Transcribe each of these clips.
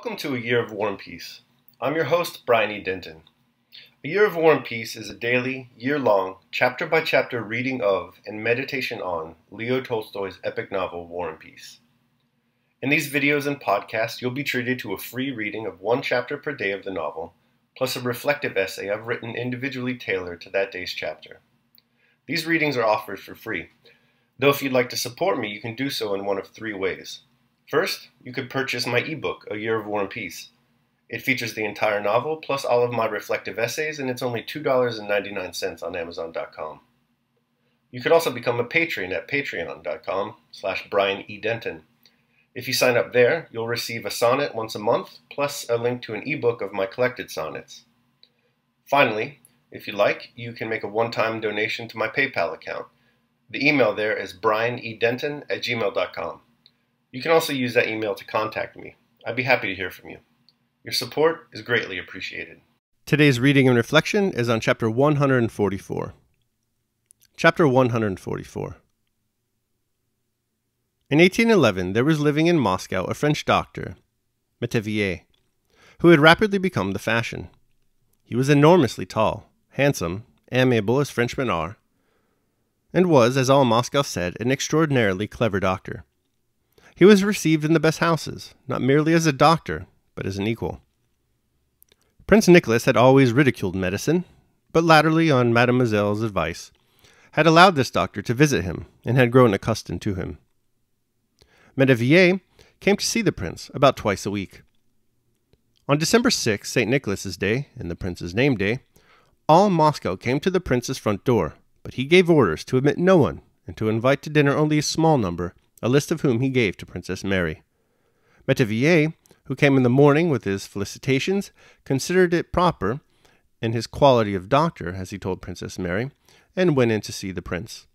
Welcome to A Year of War and Peace. I'm your host, Brian E. Denton. A Year of War and Peace is a daily, year-long, chapter-by-chapter reading of and meditation on Leo Tolstoy's epic novel, War and Peace. In these videos and podcasts, you'll be treated to a free reading of one chapter per day of the novel, plus a reflective essay I've written individually tailored to that day's chapter. These readings are offered for free, though if you'd like to support me, you can do so in one of three ways. First, you could purchase my ebook, A Year of War and Peace. It features the entire novel, plus all of my reflective essays, and it's only $2.99 on Amazon.com. You could also become a patron at patreon.com/BrianEDenton. If you sign up there, you'll receive a sonnet once a month, plus a link to an ebook of my collected sonnets. Finally, if you like, you can make a one-time donation to my PayPal account. The email there is brianedenton@gmail.com. You can also use that email to contact me. I'd be happy to hear from you. Your support is greatly appreciated. Today's reading and reflection is on Chapter 144. Chapter 144. In 1811, there was living in Moscow a French doctor, Métivier, who had rapidly become the fashion. He was enormously tall, handsome, amiable as Frenchmen are, and was, as all Moscow said, an extraordinarily clever doctor. He was received in the best houses, not merely as a doctor, but as an equal. Prince Nicholas had always ridiculed medicine, but latterly, on Mademoiselle's advice, had allowed this doctor to visit him, and had grown accustomed to him. Métivier came to see the prince about twice a week. On December 6, St. Nicholas's Day, and the prince's name day, all Moscow came to the prince's front door, but he gave orders to admit no one, and to invite to dinner only a small number, a list of whom he gave to Princess Mary. Métivier, who came in the morning with his felicitations, considered it proper, in his quality of doctor, as he told Princess Mary, and went in to see the prince.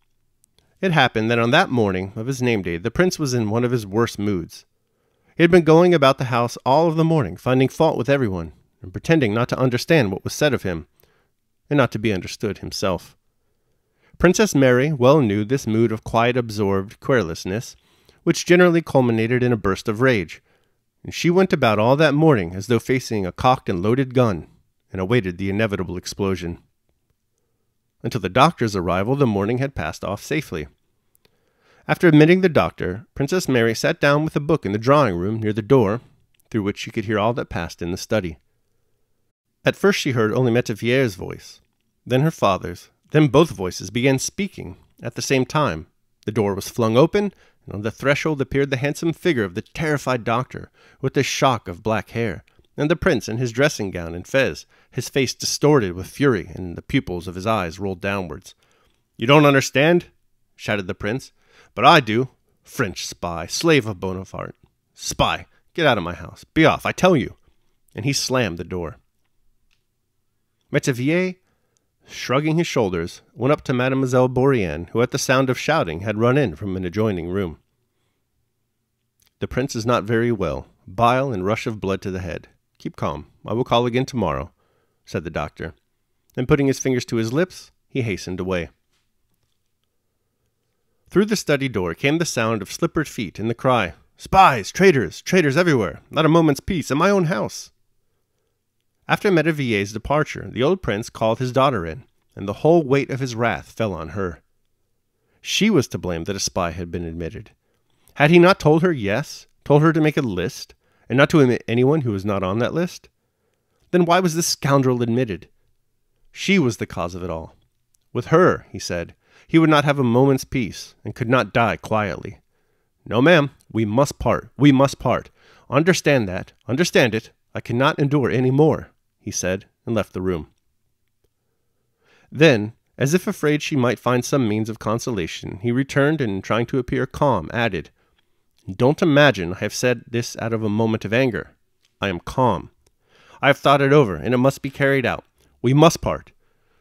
It happened that on that morning of his name day, the prince was in one of his worst moods. He had been going about the house all of the morning, finding fault with everyone, and pretending not to understand what was said of him, and not to be understood himself. Princess Mary well knew this mood of quiet, absorbed querulousness, which generally culminated in a burst of rage, and she went about all that morning as though facing a cocked and loaded gun, and awaited the inevitable explosion. Until the doctor's arrival, the morning had passed off safely. After admitting the doctor, Princess Mary sat down with a book in the drawing-room near the door, through which she could hear all that passed in the study. At first she heard only Métivier's voice, then her father's. Then both voices began speaking at the same time. The door was flung open, and on the threshold appeared the handsome figure of the terrified doctor, with a shock of black hair, and the prince in his dressing gown and fez, his face distorted with fury, and the pupils of his eyes rolled downwards. "You don't understand?" shouted the prince. "But I do. French spy, slave of Bonaparte. Spy, get out of my house. Be off, I tell you." And he slammed the door. Métivier, shrugging his shoulders, went up to Mademoiselle Bourienne, who at the sound of shouting had run in from an adjoining room. "The prince is not very well. Bile and rush of blood to the head. Keep calm. I will call again tomorrow," said the doctor. Then putting his fingers to his lips, he hastened away. Through the study door came the sound of slippered feet and the cry, "Spies! Traitors! Traitors everywhere! Not a moment's peace in my own house!" After Métivier's departure, the old prince called his daughter in, and the whole weight of his wrath fell on her. She was to blame that a spy had been admitted. Had he not told her yes, told her to make a list, and not to admit anyone who was not on that list? Then why was this scoundrel admitted? She was the cause of it all. With her, he said, he would not have a moment's peace, and could not die quietly. "No, ma'am, we must part, we must part. Understand that, understand it. I cannot endure any more," he said, and left the room. Then, as if afraid she might find some means of consolation, he returned and, trying to appear calm, added, "Don't imagine I have said this out of a moment of anger. I am calm. I have thought it over, and it must be carried out. We must part,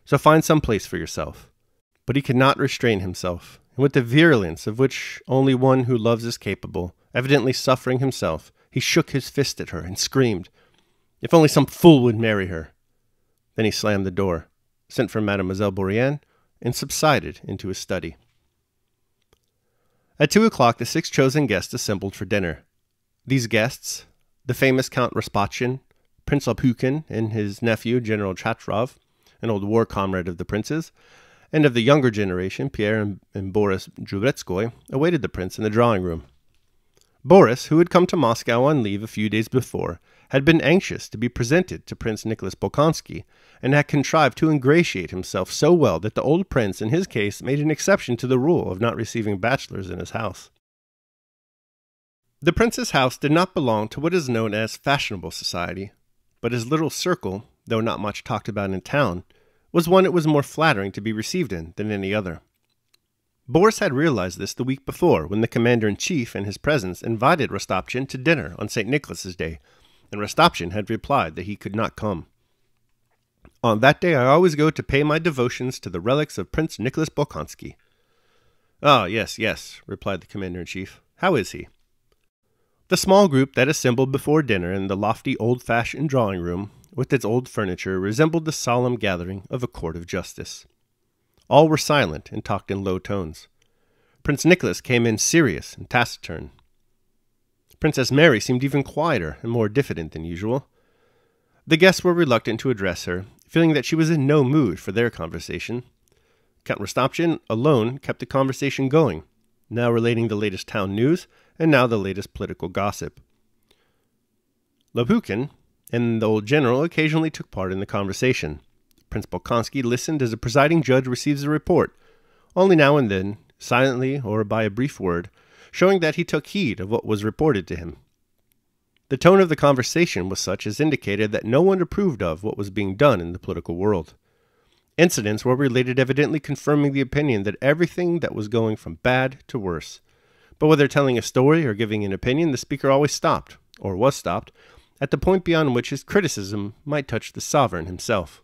so find some place for yourself." But he could not restrain himself, and with the virulence of which only one who loves is capable, evidently suffering himself, he shook his fist at her and screamed, "If only some fool would marry her!" Then he slammed the door, sent for Mademoiselle Bourienne, and subsided into his study. At 2 o'clock the 6 chosen guests assembled for dinner. These guests, the famous Count Raspachin, Prince Lopukhin, and his nephew, General Chatrov, an old war comrade of the prince's, and of the younger generation, Pierre and Boris Drubetskoy, awaited the prince in the drawing room. Boris, who had come to Moscow on leave a few days before, had been anxious to be presented to Prince Nicholas Bolkonsky, and had contrived to ingratiate himself so well that the old prince, in his case, made an exception to the rule of not receiving bachelors in his house. The prince's house did not belong to what is known as fashionable society, but his little circle, though not much talked about in town, was one it was more flattering to be received in than any other. Boris had realized this the week before, when the commander-in-chief in his presence invited Rostopchin to dinner on St. Nicholas's Day, and Rostopchin had replied that he could not come. On that day I always go to pay my devotions to the relics of Prince Nicholas Bolkonsky. Ah, yes, replied the commander-in-chief. How is he? The small group that assembled before dinner in the lofty old-fashioned drawing-room, with its old furniture, resembled the solemn gathering of a court of justice. All were silent and talked in low tones. Prince Nicholas came in serious and taciturn. Princess Mary seemed even quieter and more diffident than usual. The guests were reluctant to address her, feeling that she was in no mood for their conversation. Count Rostopchin alone kept the conversation going, now relating the latest town news, and now the latest political gossip. Lopukhin and the old general occasionally took part in the conversation. Prince Bolkonsky listened as a presiding judge receives a report, only now and then, silently or by a brief word, showing that he took heed of what was reported to him. The tone of the conversation was such as indicated that no one approved of what was being done in the political world. Incidents were related evidently confirming the opinion that everything that was going from bad to worse. But whether telling a story or giving an opinion, the speaker always stopped, or was stopped, at the point beyond which his criticism might touch the sovereign himself.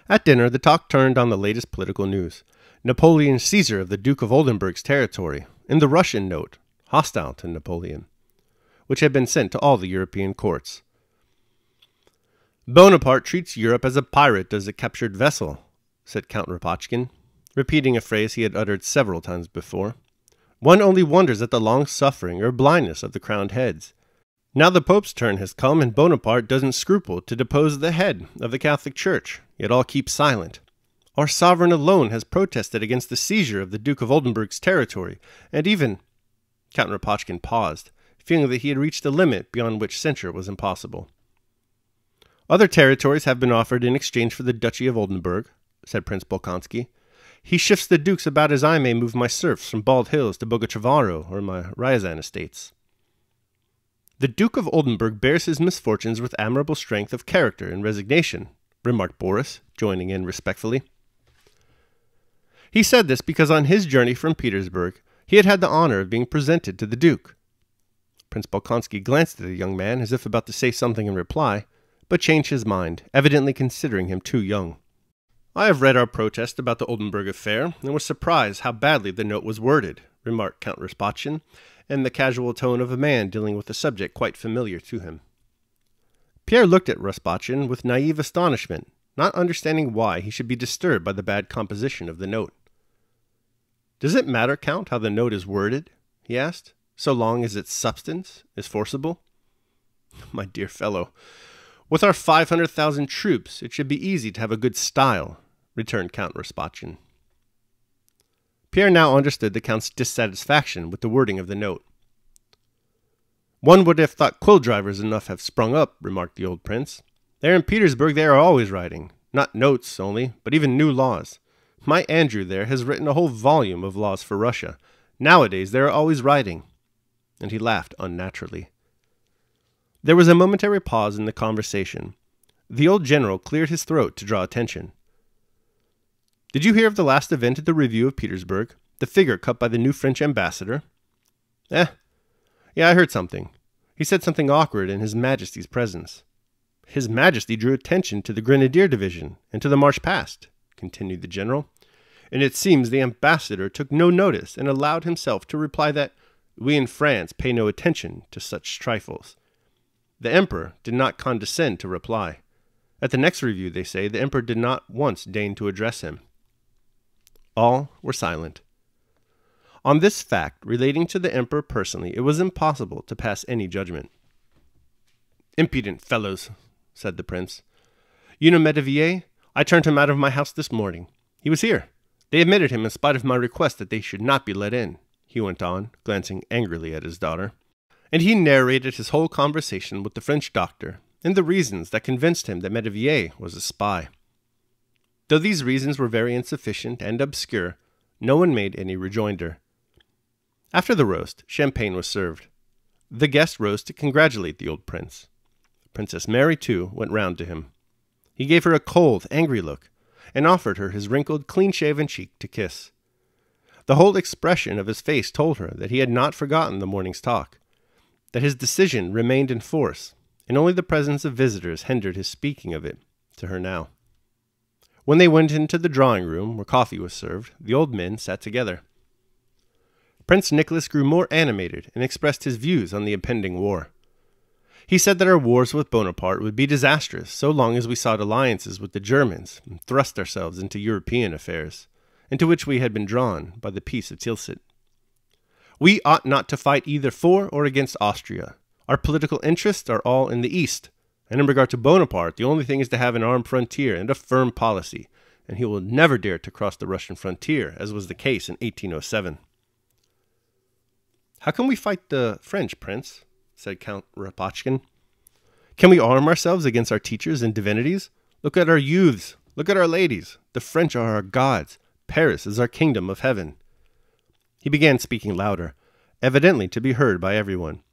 At dinner, the talk turned on the latest political news. Napoleon's seizure of the Duke of Oldenburg's territory, and the Russian note, hostile to Napoleon, which had been sent to all the European courts. Bonaparte treats Europe as a pirate does a captured vessel, said Count Rapochkin, repeating a phrase he had uttered several times before. One only wonders at the long-suffering or blindness of the crowned heads. Now the Pope's turn has come, and Bonaparte doesn't scruple to depose the head of the Catholic Church, yet all keep silent. Our sovereign alone has protested against the seizure of the Duke of Oldenburg's territory, and even— Count Rapochkin paused, feeling that he had reached a limit beyond which censure was impossible. Other territories have been offered in exchange for the Duchy of Oldenburg, said Prince Bolkonsky. He shifts the dukes about as I may move my serfs from Bald Hills to Boguchavaro or my Ryazan estates. The Duke of Oldenburg bears his misfortunes with admirable strength of character and resignation, remarked Boris, joining in respectfully. He said this because on his journey from Petersburg he had had the honor of being presented to the Duke. Prince Bolkonsky glanced at the young man as if about to say something in reply, but changed his mind, evidently considering him too young. I have read our protest about the Oldenburg affair, and was surprised how badly the note was worded, remarked Count Raspachin, in the casual tone of a man dealing with a subject quite familiar to him. Pierre looked at Raspachin with naive astonishment, not understanding why he should be disturbed by the bad composition of the note. "Does it matter, Count, how the note is worded?" he asked, "so long as its substance is forcible?" "My dear fellow, with our 500,000 troops, it should be easy to have a good style," returned Count Raspachin. Pierre now understood the Count's dissatisfaction with the wording of the note. "One would have thought quill drivers enough have sprung up," remarked the old prince. "There in Petersburg they are always writing, not notes only, but even new laws. My Andrew there has written a whole volume of laws for Russia. Nowadays they are always writing." And he laughed unnaturally. There was a momentary pause in the conversation. The old general cleared his throat to draw attention. "Did you hear of the last event at the Review of Petersburg? The figure cut by the new French ambassador?" Yeah, I heard something. He said something awkward in His Majesty's presence." "His Majesty drew attention to the Grenadier Division and to the march past," continued the general, "and it seems the ambassador took no notice and allowed himself to reply that we in France pay no attention to such trifles. The Emperor did not condescend to reply. At the next review, they say, the Emperor did not once deign to address him." All were silent. On this fact, relating to the emperor personally, it was impossible to pass any judgment. "Impudent fellows," said the prince. "You know Metivier? I turned him out of my house this morning. He was here. They admitted him in spite of my request that they should not be let in," he went on, glancing angrily at his daughter. And he narrated his whole conversation with the French doctor, and the reasons that convinced him that Metivier was a spy. Though these reasons were very insufficient and obscure, no one made any rejoinder. After the roast, champagne was served. The guest rose to congratulate the old prince. Princess Mary, too, went round to him. He gave her a cold, angry look, and offered her his wrinkled, clean-shaven cheek to kiss. The whole expression of his face told her that he had not forgotten the morning's talk, that his decision remained in force, and only the presence of visitors hindered his speaking of it to her now. When they went into the drawing-room, where coffee was served, the old men sat together. Prince Nicholas grew more animated and expressed his views on the impending war. He said that our wars with Bonaparte would be disastrous so long as we sought alliances with the Germans and thrust ourselves into European affairs, into which we had been drawn by the Peace of Tilsit. We ought not to fight either for or against Austria. Our political interests are all in the East, and in regard to Bonaparte, the only thing is to have an armed frontier and a firm policy, and he will never dare to cross the Russian frontier, as was the case in 1807. "How can we fight the French, Prince?" said Count Rapochkin. "Can we arm ourselves against our teachers and divinities? Look at our youths, look at our ladies. The French are our gods. Paris is our kingdom of heaven." He began speaking louder, evidently to be heard by everyone.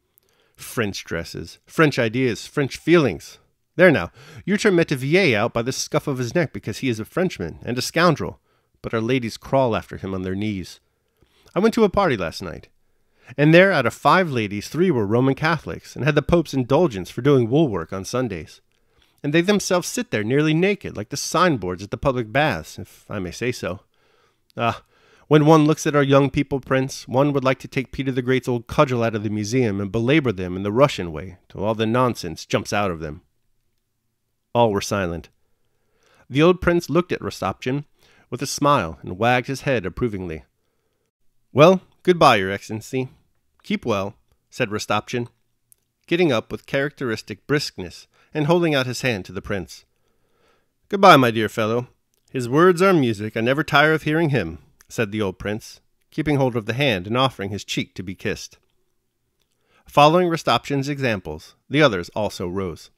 "French dresses, French ideas, French feelings. There now, you turn Metivier out by the scuff of his neck because he is a Frenchman and a scoundrel, but our ladies crawl after him on their knees. I went to a party last night, and there out of 5 ladies 3 were Roman Catholics and had the Pope's indulgence for doing wool work on Sundays. And they themselves sit there nearly naked, like the signboards at the public baths, if I may say so. Ah, when one looks at our young people, Prince, one would like to take Peter the Great's old cudgel out of the museum and belabor them in the Russian way till all the nonsense jumps out of them." All were silent. The old prince looked at Rostopchin with a smile and wagged his head approvingly. "Well, goodbye, Your Excellency. Keep well," said Rostopchin, getting up with characteristic briskness and holding out his hand to the prince. "Goodbye, my dear fellow. His words are music. I never tire of hearing him," said the old prince, keeping hold of the hand and offering his cheek to be kissed. Following Rostopchin's examples, the others also rose.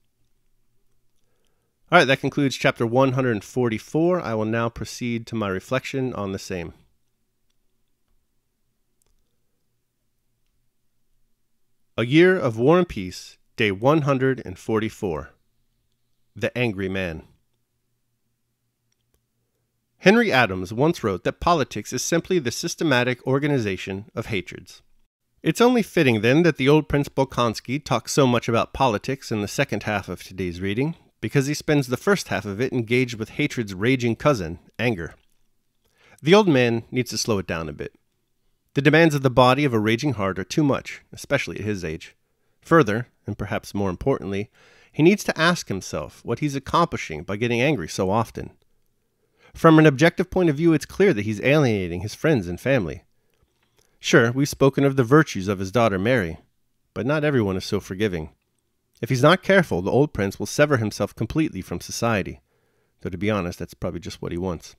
All right, that concludes chapter 144. I will now proceed to my reflection on the same. A Year of War and Peace, Day 144. The Angry Man. Henry Adams once wrote that politics is simply the systematic organization of hatreds. It's only fitting, then, that the old Prince Bolkonsky talks so much about politics in the second half of today's reading, because he spends the first half of it engaged with hatred's raging cousin, anger. The old man needs to slow it down a bit. The demands of the body of a raging heart are too much, especially at his age. Further, and perhaps more importantly, he needs to ask himself what he's accomplishing by getting angry so often. From an objective point of view, it's clear that he's alienating his friends and family. Sure, we've spoken of the virtues of his daughter Mary, but not everyone is so forgiving. If he's not careful, the old prince will sever himself completely from society, though to be honest, that's probably just what he wants.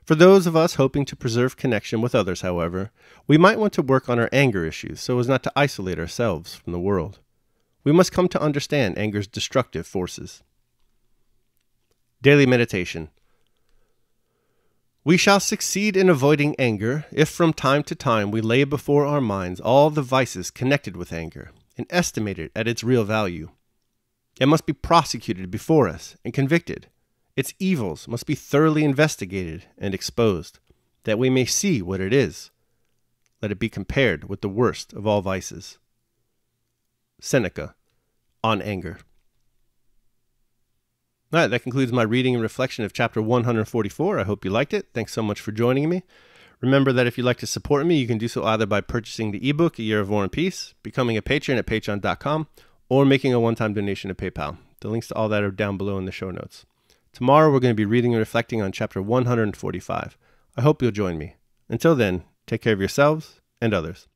For those of us hoping to preserve connection with others, however, we might want to work on our anger issues so as not to isolate ourselves from the world. We must come to understand anger's destructive forces. Daily Meditation. We shall succeed in avoiding anger if from time to time we lay before our minds all the vices connected with anger and estimate it at its real value. It must be prosecuted before us and convicted. Its evils must be thoroughly investigated and exposed, that we may see what it is. Let it be compared with the worst of all vices. Seneca, on Anger. All right, that concludes my reading and reflection of chapter 144. I hope you liked it. Thanks so much for joining me. Remember that if you'd like to support me, you can do so either by purchasing the ebook, A Year of War and Peace, becoming a patron at patreon.com, or making a one-time donation to PayPal. The links to all that are down below in the show notes. Tomorrow, we're going to be reading and reflecting on chapter 145. I hope you'll join me. Until then, Take care of yourselves and others.